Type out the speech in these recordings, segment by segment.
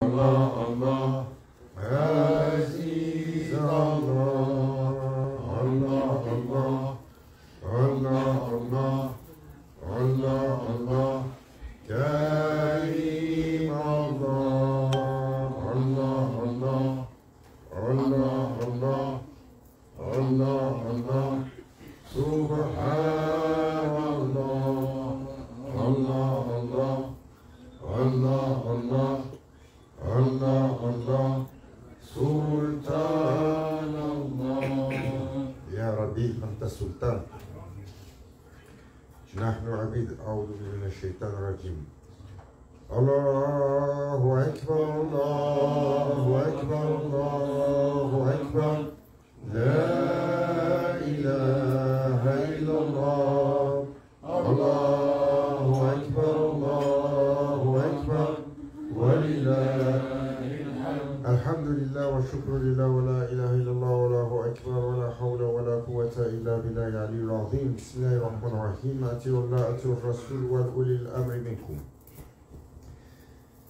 Allah, Aziz Allah, Allah, Allah, Allah, Allah, Allah, Karim Allah, Allah, Allah, Allah, Allah, Allah, Allah, Subhanallah, Allah, Allah, Allah, Allah, Allah, Allah, Sultan Allah. Ya Rabbi, Anta Sultan. نحن عبيد أعوذ بالله من الشيطان الرجيم. الله أكبر الله أكبر الله أكبر لا إله إلا الله الله أكبر ولله الحمد لله والشكر لله ولا إله إلا الله والله أكبر ولا حول ولا قوة إلا بالله العلي العظيم. بسم الله الرحمن الرحيم. أطيعوا الله أطيعوا الرسول وأولي الأمر منكم.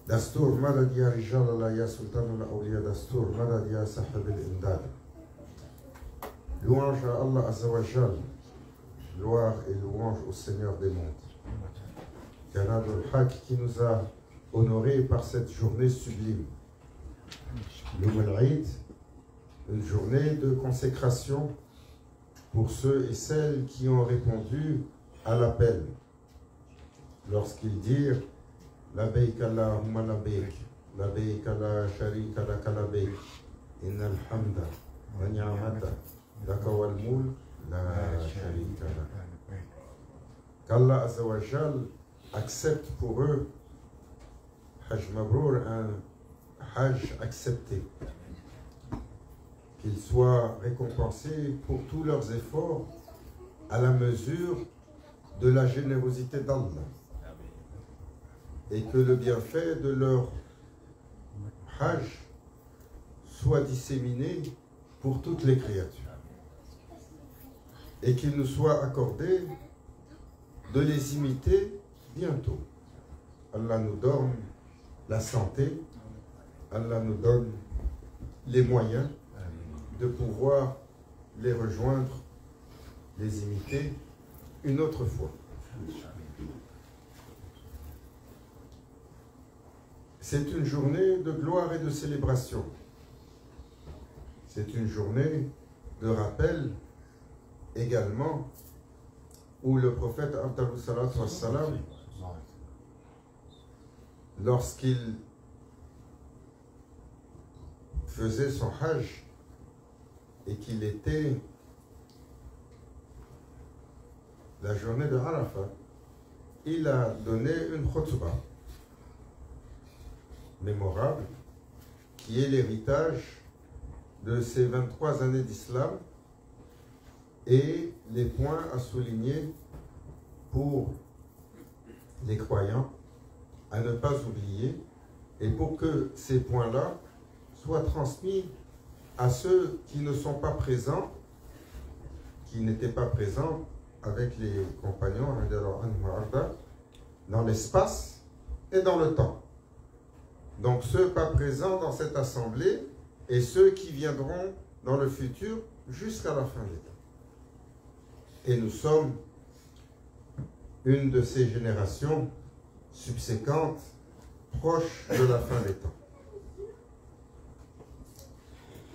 دستور مدد يا رجال الله يا سلطان الأولياء. دستور مدد يا صاحب الإمداد. Louange à Allah Azza wa Jal. Gloire et louange au Seigneur des mondes. Canad al-Haq qui nous a honorés par cette journée sublime. Youm al-Eid, une journée de consécration pour ceux et celles qui ont répondu à l'appel lorsqu'ils dirent Labbaik Allahumma labbaik, labbaik la sharika laka labbaik, innal hamda wa ni'mata laka wal mulk la sharika laka. Qu'Allah Azza wa Jal accepte pour eux Hajj Mabrour, un Hajj accepté, qu'ils soient récompensés pour tous leurs efforts à la mesure de la générosité d'Allah et que le bienfait de leur Hajj soit disséminé pour toutes les créatures et qu'il nous soit accordé de les imiter bientôt. Allah nous donne la santé, Allah nous donne les moyens de pouvoir les rejoindre, les imiter une autre fois. C'est une journée de gloire et de célébration. C'est une journée de rappel également où le prophète Abdallah salatu wassalam, lorsqu'il faisait son hajj et qu'il était la journée de Arafat, il a donné une khutbah mémorable qui est l'héritage de ces 23 années d'islam et les points à souligner pour les croyants à ne pas oublier et pour que ces points-là soient transmis à ceux qui ne sont pas présents, qui n'étaient pas présents avec les compagnons dans l'espace et dans le temps. Donc ceux pas présents dans cette assemblée et ceux qui viendront dans le futur jusqu'à la fin des temps. Et nous sommes une de ces générations subséquentes proches de la fin des temps.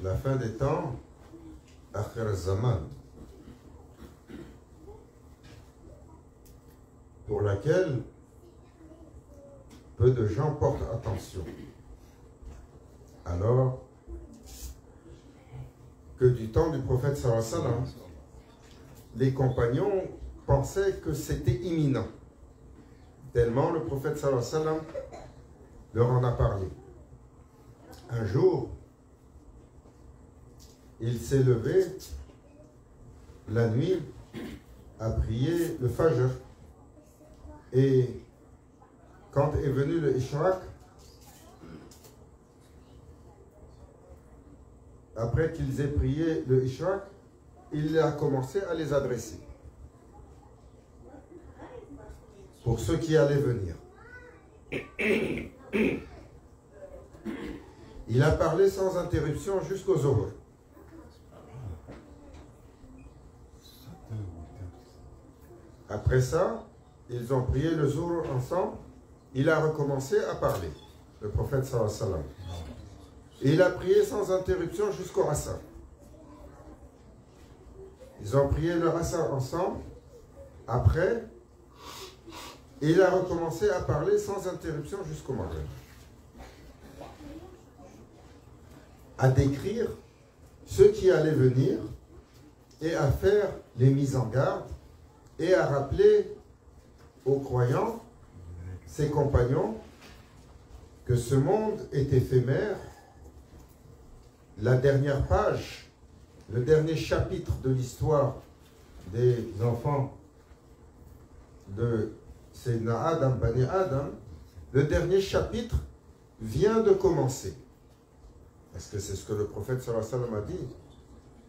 La fin des temps, Akhir al-Zaman, pour laquelle peu de gens portent attention. Alors que du temps du prophète sallallahu alayhi wa sallam, les compagnons pensaient que c'était imminent, tellement le prophète sallallahu alayhi wa sallam leur en a parlé. Un jour, il s'est levé la nuit à prier le Fajr. Et quand est venu le Ishraq, après qu'ils aient prié le Ishraq, il a commencé à les adresser pour ceux qui allaient venir. Il a parlé sans interruption jusqu'au Zohar. Après ça, ils ont prié le Zohar ensemble. Il a recommencé à parler, le prophète sallallahu alayhi wa sallam. Et il a prié sans interruption jusqu'au Asr. Ils ont prié le Asr ensemble. Après, il a recommencé à parler sans interruption jusqu'au Maghrib. À décrire ce qui allait venir et à faire les mises en garde et à rappeler aux croyants, ses compagnons, que ce monde est éphémère. La dernière page, le dernier chapitre de l'histoire des enfants de Sayyidina Adam, Bani Adam, le dernier chapitre vient de commencer. Parce que c'est ce que le prophète sallallahu alayhi wa sallam a dit.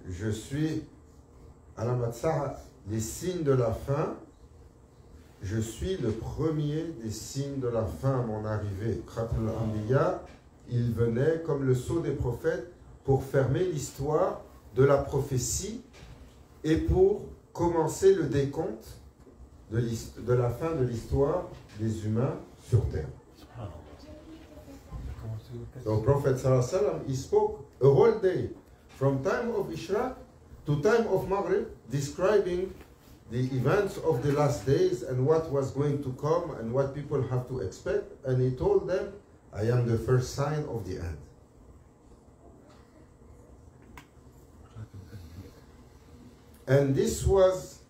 Je suis à la matsa, les signes de la fin. Je suis le premier des signes de la fin à mon arrivée. Khatam al-Anbiya, il venait comme le sceau des prophètes pour fermer l'histoire de la prophétie et pour commencer le décompte de la fin de l'histoire des humains sur terre. So Prophet sallallahu alayhi wa sallam, he spoke a whole day from time of Ishraq to time of Maghrib, describing the events of the last days and what was going to come and what people have to expect. And he told them, I am the first sign of the end. And this was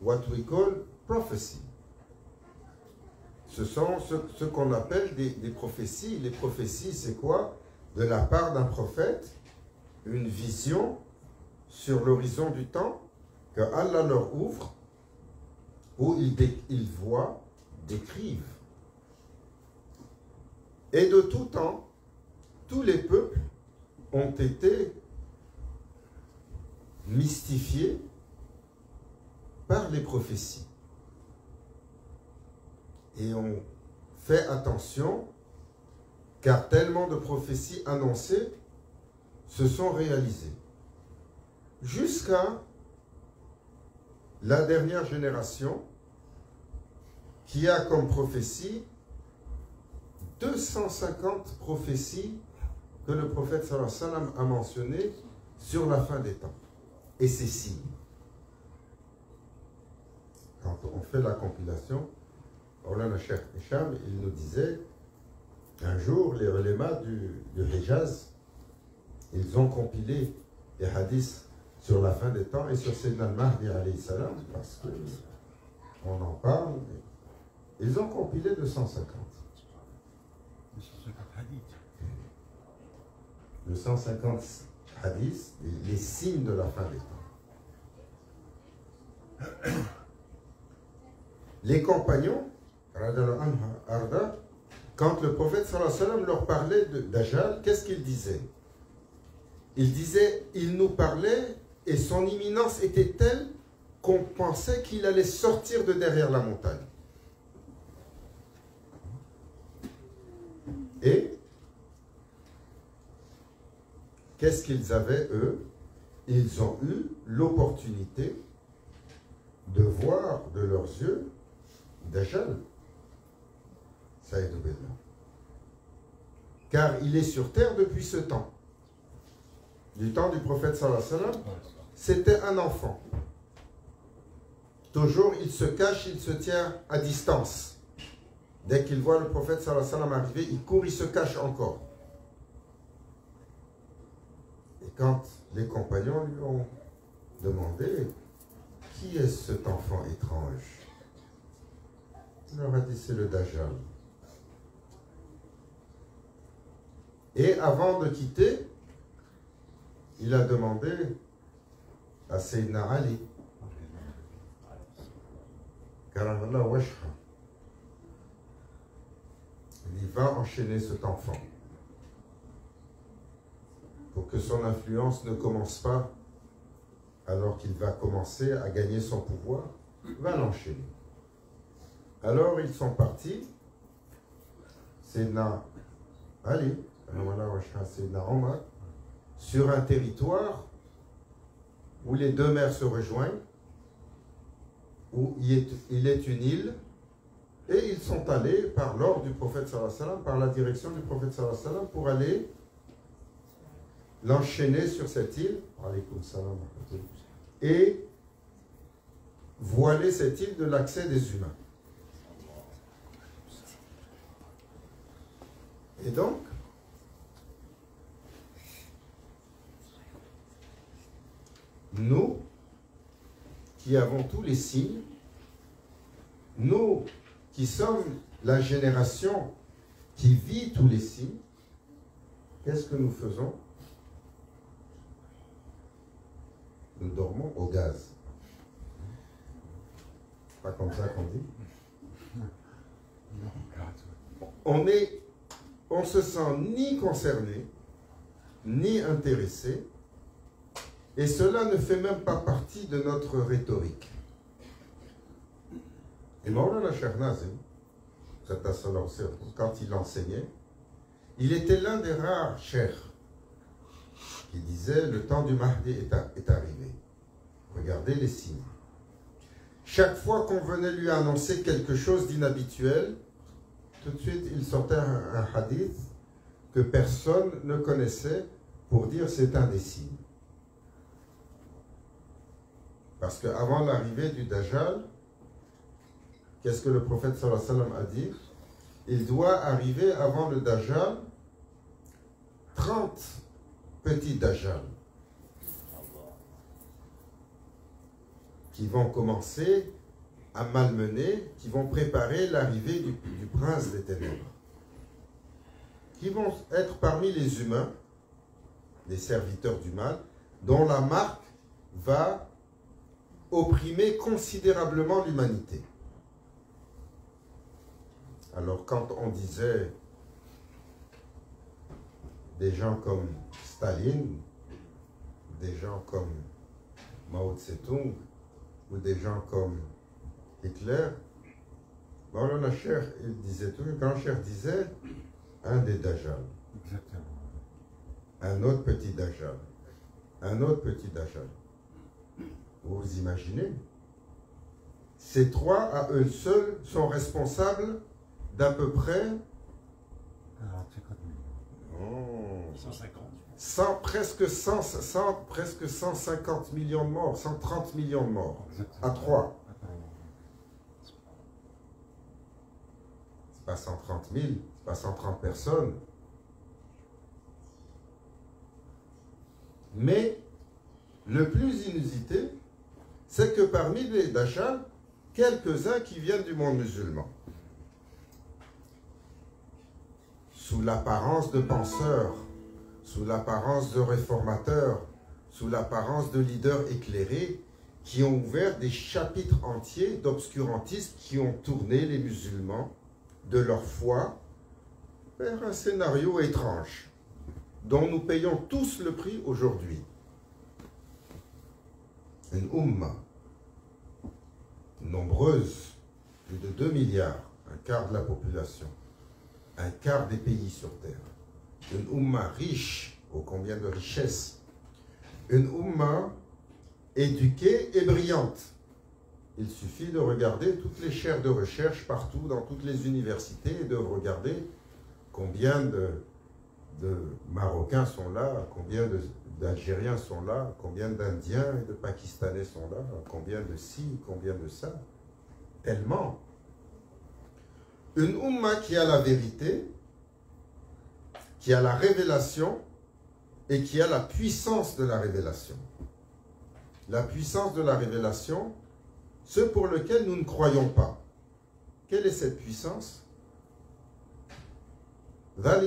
what we call prophecy. Ce sont ce qu'on appelle des prophéties. Les prophéties, c'est quoi? De la part d'un prophète, une vision sur l'horizon du temps que Allah leur ouvre, où ils voient, décrivent. Et de tout temps, tous les peuples ont été mystifiés par les prophéties. Et on fait attention, car tellement de prophéties annoncées se sont réalisées. Jusqu'à la dernière génération qui a comme prophétie 250 prophéties que le prophète sallallahu alayhi wa sallam a mentionnées sur la fin des temps. Et ces signes. Quand on fait la compilation, Maulana Cheikh Hicham, il nous disait, un jour, les ulémas du Hijaz, ils ont compilé les hadiths sur la fin des temps et sur Sayyidina al-Mahdi alayhi salam, parce qu'on en parle. Ils ont compilé 250. 250 hadiths, les signes de la fin des temps. Les compagnons, quand le prophète sallallahu alayhi wa sallam leur parlait d'Ajal, qu'est-ce qu'il disait? Il disait, il nous parlait et son imminence était telle qu'on pensait qu'il allait sortir de derrière la montagne. Et qu'est-ce qu'ils avaient, eux? Ils ont eu l'opportunité de voir de leurs yeux Dajjal. Saïd Billah. Car il est sur terre depuis ce temps. Du temps du prophète sallallahu alayhi wa sallam, c'était un enfant. Toujours, il se cache, il se tient à distance. Dès qu'il voit le prophète sallallahu alayhi wa sallam arriver, il court, il se cache encore. Et quand les compagnons lui ont demandé, qui est cet enfant étrange? Il leur a dit, c'est le Dajjal. Et avant de quitter, il a demandé à Sayyidina Ali, Karamallah Washha, il va enchaîner cet enfant pour que son influence ne commence pas alors qu'il va commencer à gagner son pouvoir, va l'enchaîner. Alors ils sont partis, Sayyidina Ali sur un territoire où les deux mers se rejoignent, où il est une île, et ils sont allés par l'ordre du prophète sallallahu alayhi wa sallam, par la direction du prophète sallallahu alayhi wa sallam, pour aller l'enchaîner sur cette île, et voiler cette île de l'accès des humains. Et donc, nous, qui avons tous les signes, nous qui sommes la génération qui vit tous les signes, qu'est-ce que nous faisons? Nous dormons au gaz. Pas comme ça qu'on dit. On se sent ni concerné, ni intéressé, et cela ne fait même pas partie de notre rhétorique. Et Maulana Cheikh Nazim, quand il enseignait, il était l'un des rares cheikhs qui disait le temps du Mahdi est arrivé. Regardez les signes. Chaque fois qu'on venait lui annoncer quelque chose d'inhabituel, tout de suite il sortait un hadith que personne ne connaissait pour dire c'est un des signes. Parce qu'avant l'arrivée du Dajjal, qu'est-ce que le prophète sallallahu alayhi wa sallam a dit? Il doit arriver avant le Dajjal 30 petits Dajjal qui vont commencer à malmener, qui vont préparer l'arrivée du prince des ténèbres, qui vont être parmi les humains, les serviteurs du mal, dont la marque va opprimer considérablement l'humanité. Alors quand on disait des gens comme Staline, des gens comme Mao Tse-tung, ou des gens comme Hitler, Maulana Cheikh, il disait tout, le grand Cheikh disait un des Dajjal. Exactement. Un autre petit Dajjal. Un autre petit Dajjal. Vous vous imaginez? Ces trois à eux seuls sont responsables d'à peu près 150. presque 150 millions de morts, 130 millions de morts. Exactement. À trois. C'est pas 130 000, c'est pas 130 personnes. Mais le plus inusité, c'est que parmi les Dajjal, quelques-uns qui viennent du monde musulman, sous l'apparence de penseurs, sous l'apparence de réformateurs, sous l'apparence de leaders éclairés, qui ont ouvert des chapitres entiers d'obscurantistes qui ont tourné les musulmans de leur foi vers un scénario étrange, dont nous payons tous le prix aujourd'hui. Une Ummah nombreuse, plus de 2 milliards, un quart de la population, un quart des pays sur Terre. Une Ummah riche, ô combien de richesses. Une Ummah éduquée et brillante. Il suffit de regarder toutes les chaires de recherche partout, dans toutes les universités, et de regarder combien de Marocains sont là, combien d'Algériens sont là, combien d'Indiens et de Pakistanais sont là, combien de ci, combien de ça. Tellement. Une Ummah qui a la vérité, qui a la révélation et qui a la puissance de la révélation. La puissance de la révélation, ce pour lequel nous ne croyons pas. Quelle est cette puissance? Un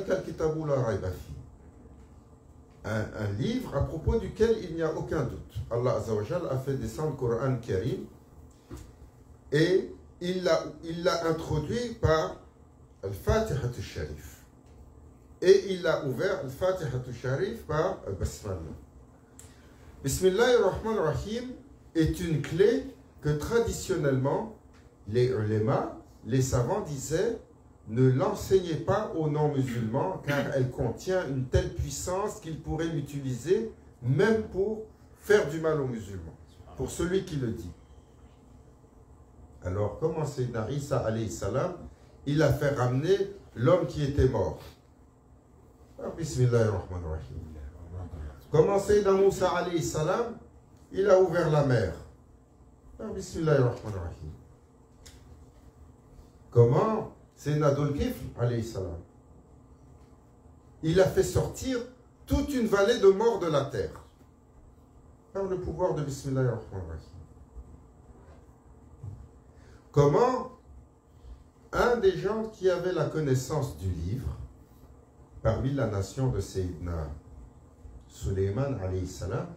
livre à propos duquel il n'y a aucun doute. Allah Azza wa Jal a fait descendre le Coran Karim et il l'a introduit par Al-Fatiha al-Sharif. Et il a ouvert Al-Fatiha al-Sharif par Al-Basmala. Bismillahir-Rahman-Rahim est une clé que traditionnellement les ulémas, les savants disaient ne l'enseignez pas aux non-musulmans, car elle contient une telle puissance qu'il pourrait l'utiliser même pour faire du mal aux musulmans, pour celui qui le dit. Alors, comment Sayyidina Isa alayhi salam, il a fait ramener l'homme qui était mort? Bismillahirrahmanirrahim. Comment Sayyidina Moussa alayhi salam, il a ouvert la mer? Bismillahirrahmanirrahim. Comment Sayyidina Dhul-Kifl alayhi salam, il a fait sortir toute une vallée de morts de la terre par le pouvoir de Bismillahirrahmanirrahim. Comment un des gens qui avait la connaissance du livre, parmi la nation de Sayyidina Sulayman alayhi salam,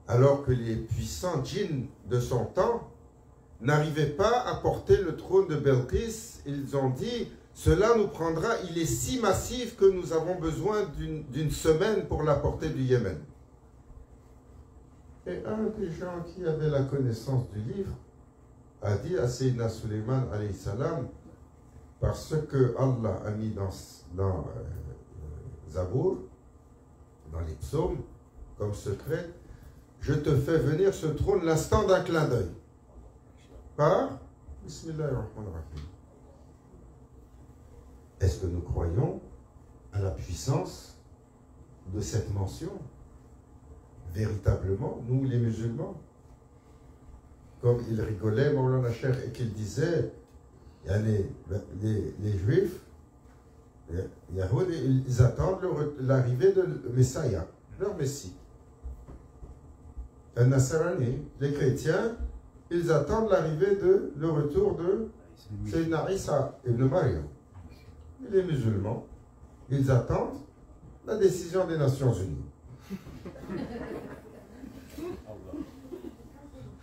alors que les puissants djinns de son temps n'arrivaient pas à porter le trône de Belkis, ils ont dit, cela nous prendra, il est si massif que nous avons besoin d'une semaine pour la porter du Yémen. Et un des gens qui avait la connaissance du livre a dit à Sayyidina Sulayman alayhi salam, parce que Allah a mis dans Zabour, dans les psaumes, comme secret, je te fais venir ce trône l'instant d'un clin d'œil. Par Bismillahirrahmanirrahim. Est-ce que nous croyons à la puissance de cette mention? Véritablement, nous les musulmans, comme il rigolait, Maulana Cheikh, et qu'il disait, les juifs, ils attendent l'arrivée de Messiah, leur Messie. Les chrétiens, ils attendent l'arrivée le retour de Sayyidina Isa ibn Maryam. Et les musulmans, ils attendent la décision des Nations Unies.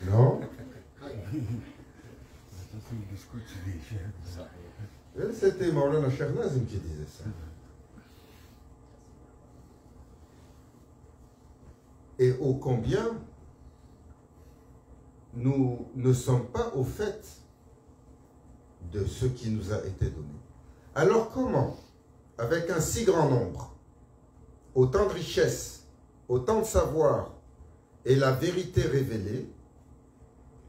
Non? C'était Maulana Cheikh Nazim qui disait ça. Et ô combien nous ne sommes pas au fait de ce qui nous a été donné. Alors comment, avec un si grand nombre, autant de richesses, autant de savoir et la vérité révélée,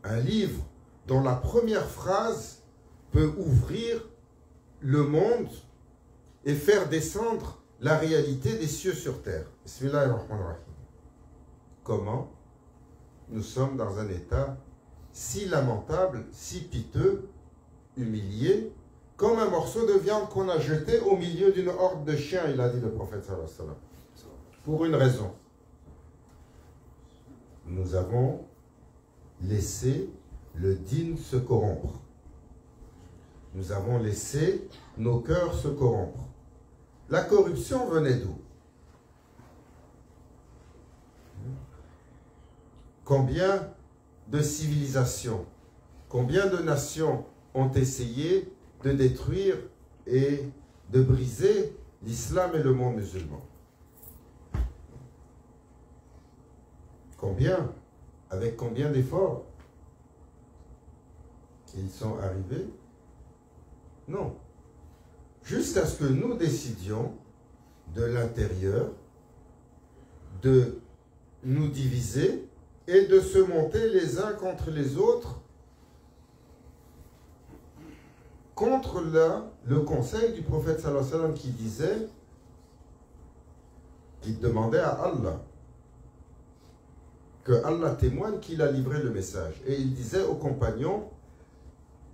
un livre dont la première phrase peut ouvrir le monde et faire descendre la réalité des cieux sur terre. Bismillahirrahmanirrahim. Comment nous sommes dans un état si lamentable, si piteux, humilié, comme un morceau de viande qu'on a jeté au milieu d'une horde de chiens, il a dit le prophète sallallahu alayhi wa sallam. Pour une raison. Nous avons laissé le dîn se corrompre. Nous avons laissé nos cœurs se corrompre. La corruption venait d'où? Combien de civilisations, combien de nations ont essayé de détruire et de briser l'islam et le monde musulman? Combien? Avec combien d'efforts? Ils sont arrivés? Non. Jusqu'à ce que nous décidions de l'intérieur de nous diviser et de se monter les uns contre les autres contre le conseil du prophète sallallahu alayhi wa sallam qui disait, qu'il demandait à Allah que Allah témoigne qu'il a livré le message. Et il disait aux compagnons,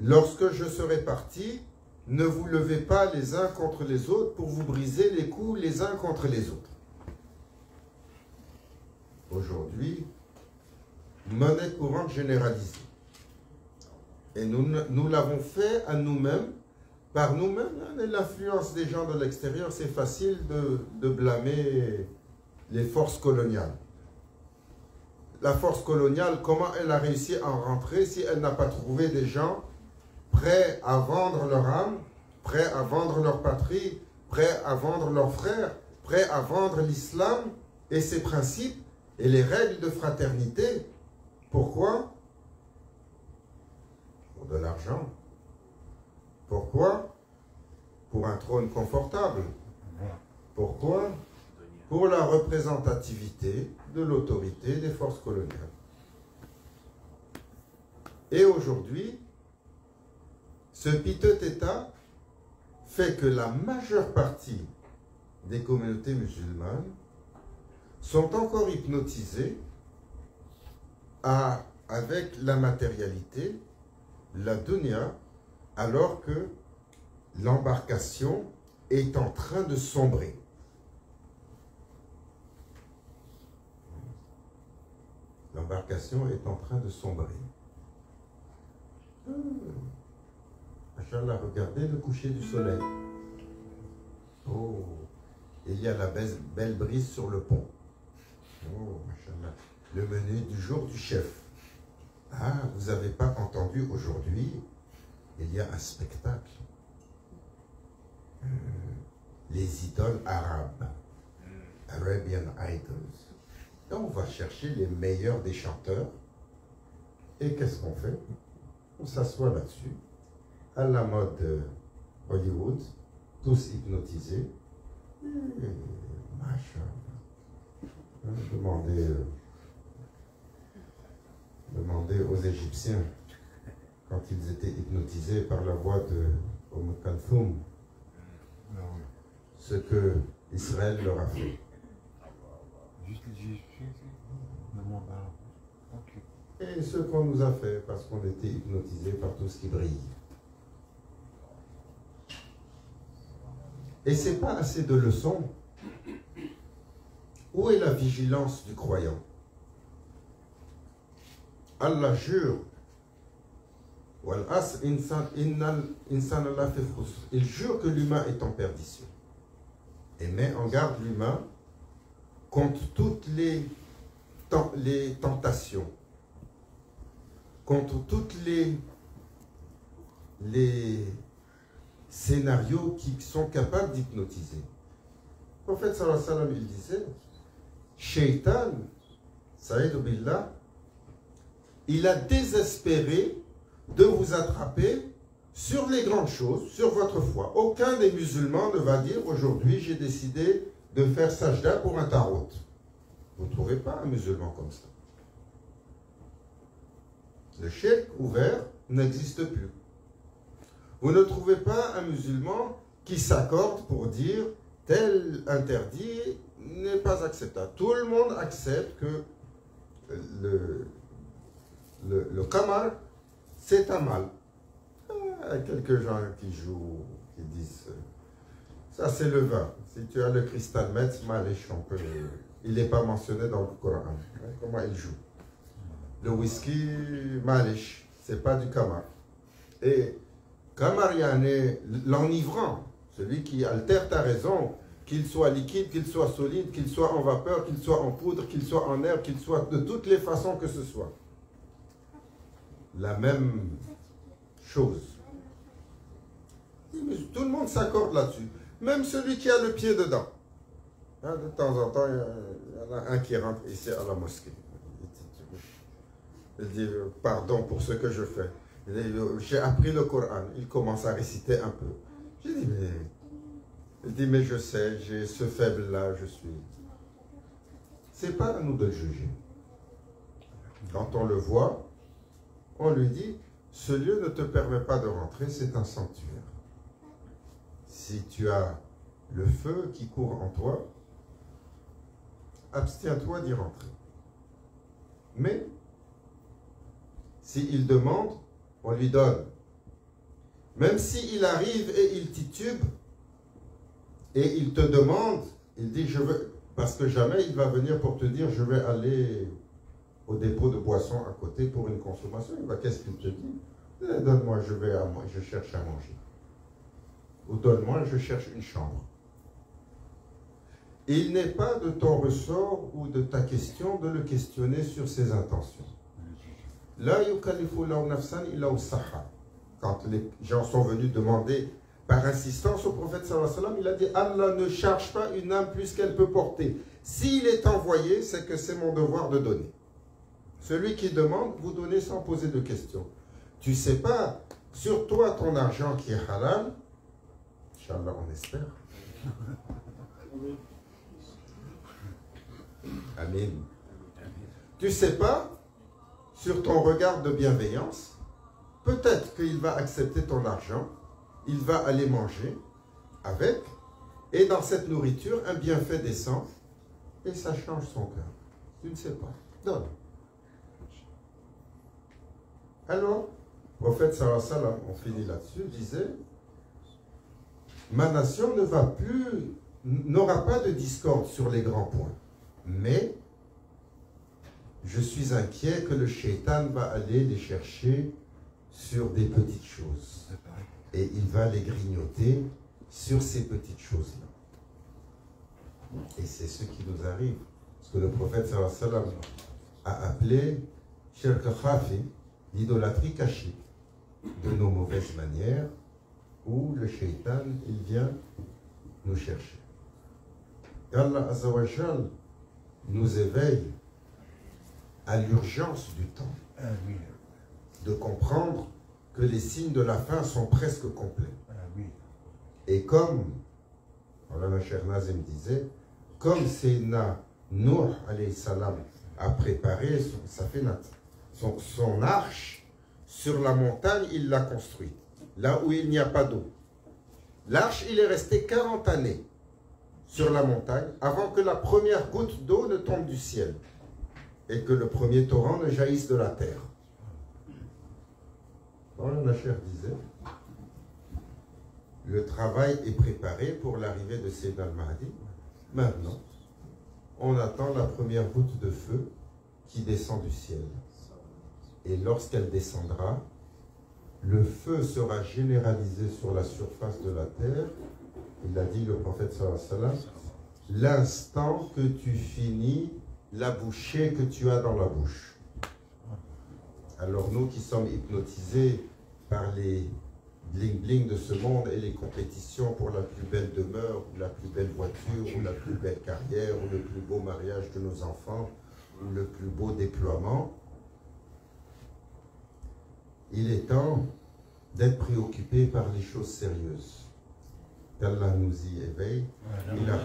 lorsque je serai parti, ne vous levez pas les uns contre les autres pour vous briser les coups les uns contre les autres. Aujourd'hui, monnaie courante généralisée. Et nous l'avons fait à nous-mêmes, par nous-mêmes. L'influence des gens de l'extérieur, c'est facile de blâmer les forces coloniales. La force coloniale, comment elle a réussi à en rentrer si elle n'a pas trouvé des gens prêts à vendre leur âme, prêts à vendre leur patrie, prêts à vendre leurs frères, prêts à vendre l'islam et ses principes et les règles de fraternité. Pourquoi? Pour de l'argent. Pourquoi? pour un trône confortable. Pourquoi? Pour la représentativité de l'autorité des forces coloniales. Et aujourd'hui, ce piteux état fait que la majeure partie des communautés musulmanes sont encore hypnotisées avec la matérialité, la dunya, alors que l'embarcation est en train de sombrer. L'embarcation est en train de sombrer. Machallah, regardez le coucher du soleil. Oh, il y a la belle brise sur le pont. Oh, machallah. Le menu du jour du chef. Ah, vous n'avez pas entendu aujourd'hui, il y a un spectacle. Les idoles arabes. Arabian Idols. Et on va chercher les meilleurs des chanteurs. Et qu'est-ce qu'on fait? On s'assoit là-dessus, à la mode Hollywood, tous hypnotisés. Et, machin. Demandez aux Égyptiens, quand ils étaient hypnotisés par la voix de Kalthoum, ce que Israël leur a fait. Juste les Égyptiens, Et ce qu'on nous a fait parce qu'on était hypnotisés par tout ce qui brille. Et c'est pas assez de leçons. Où est la vigilance du croyant? Allah jure. Il jure que l'humain est en perdition. Et met en garde l'humain contre toutes les tentations, contre toutes les scénarios qui sont capables d'hypnotiser. Le prophète sallallahu alayhi wa sallam, il disait, Shaitan, Saïd Billah, il a désespéré de vous attraper sur les grandes choses, sur votre foi. Aucun des musulmans ne va dire, aujourd'hui j'ai décidé de faire sajda pour un tarot. Vous ne trouvez pas un musulman comme ça. Le shirk ouvert n'existe plus. Vous ne trouvez pas un musulman qui s'accorde pour dire tel interdit n'est pas acceptable. Tout le monde accepte que le kamar, c'est un mal. Il y a quelques gens qui jouent, qui disent ça c'est le vin. Si tu as le cristal metz, malish, il n'est pas mentionné dans le Coran. Comment il joue? Le whisky, malish, c'est pas du kamar. Et kamar, l'enivrant, celui qui altère ta raison, qu'il soit liquide, qu'il soit solide, qu'il soit en vapeur, qu'il soit en poudre, qu'il soit en herbe, qu'il soit de toutes les façons que ce soit. La même chose. Tout le monde s'accorde là-dessus. Même celui qui a le pied dedans. Hein, de temps en temps, il y en a un qui rentre ici à la mosquée. Il dit pardon pour ce que je fais. J'ai appris le Coran. Il commence à réciter un peu. J'ai dit mais je sais, j'ai ce faible-là, je suis. C'est pas à nous de le juger. Quand on le voit, on lui dit, ce lieu ne te permet pas de rentrer, c'est un sanctuaire. Si tu as le feu qui court en toi, abstiens-toi d'y rentrer. Mais, s'il demande, on lui donne. Même s'il arrive et il titube, et il te demande, il dit, je veux, parce que jamais il va venir pour te dire, je vais aller au dépôt de boissons à côté pour une consommation. Qu'est-ce qu'il te dit? Donne-moi, je cherche à manger. Ou donne-moi, je cherche une chambre. Il n'est pas de ton ressort ou de ta question de le questionner sur ses intentions. La yukallifu lahu nafsan illa wus'aha. Quand les gens sont venus demander par insistance au prophète sallallahu alayhi wa sallam, il a dit Allah ne charge pas une âme plus qu'elle peut porter. S'il est envoyé, c'est que c'est mon devoir de donner. Celui qui demande, vous donnez sans poser de questions. Tu ne sais pas, sur toi, ton argent qui est halal, Inch'Allah, on espère. Amen. Tu sais pas, sur ton regard de bienveillance, peut-être qu'il va accepter ton argent, il va aller manger avec, et dans cette nourriture, un bienfait descend, et ça change son cœur. Tu ne sais pas. Donne. Alors, le prophète sallallahu alayhi wa sallam, on finit là-dessus, disait, ma nation n'aura pas de discorde sur les grands points, mais je suis inquiet que le shaitan va aller les chercher sur des petites choses. Et il va les grignoter sur ces petites choses-là. Et c'est ce qui nous arrive. Ce que le prophète sallallahu alayhi wa sallam a appelé shirk khafi, l'idolâtrie cachée de nos mauvaises manières, où le shaitan, il vient nous chercher. Et Allah Azza wa Jal nous éveille à l'urgence du temps, de comprendre que les signes de la fin sont presque complets. Et comme Maulana Cheikh Nazim disait, comme Sayyidina Nuh alayhi salam a préparé son arche sur la montagne, il l'a construite, là où il n'y a pas d'eau. L'arche, il est resté 40 années sur la montagne avant que la première goutte d'eau ne tombe du ciel et que le premier torrent ne jaillisse de la terre. Maulana Cheikh disait, le travail est préparé pour l'arrivée de Sayyidina al-Mahdi. Maintenant, on attend la première goutte de feu qui descend du ciel. Et lorsqu'elle descendra, le feu sera généralisé sur la surface de la terre. Il a dit, le prophète sallallahu alayhi wa sallam, l'instant que tu finis la bouchée que tu as dans la bouche. Alors nous qui sommes hypnotisés par les bling-bling de ce monde et les compétitions pour la plus belle demeure, ou la plus belle voiture, ou la plus belle carrière, ou le plus beau mariage de nos enfants, ou le plus beau déploiement, il est temps d'être préoccupé par les choses sérieuses. Qu'Allah nous y éveille. Il a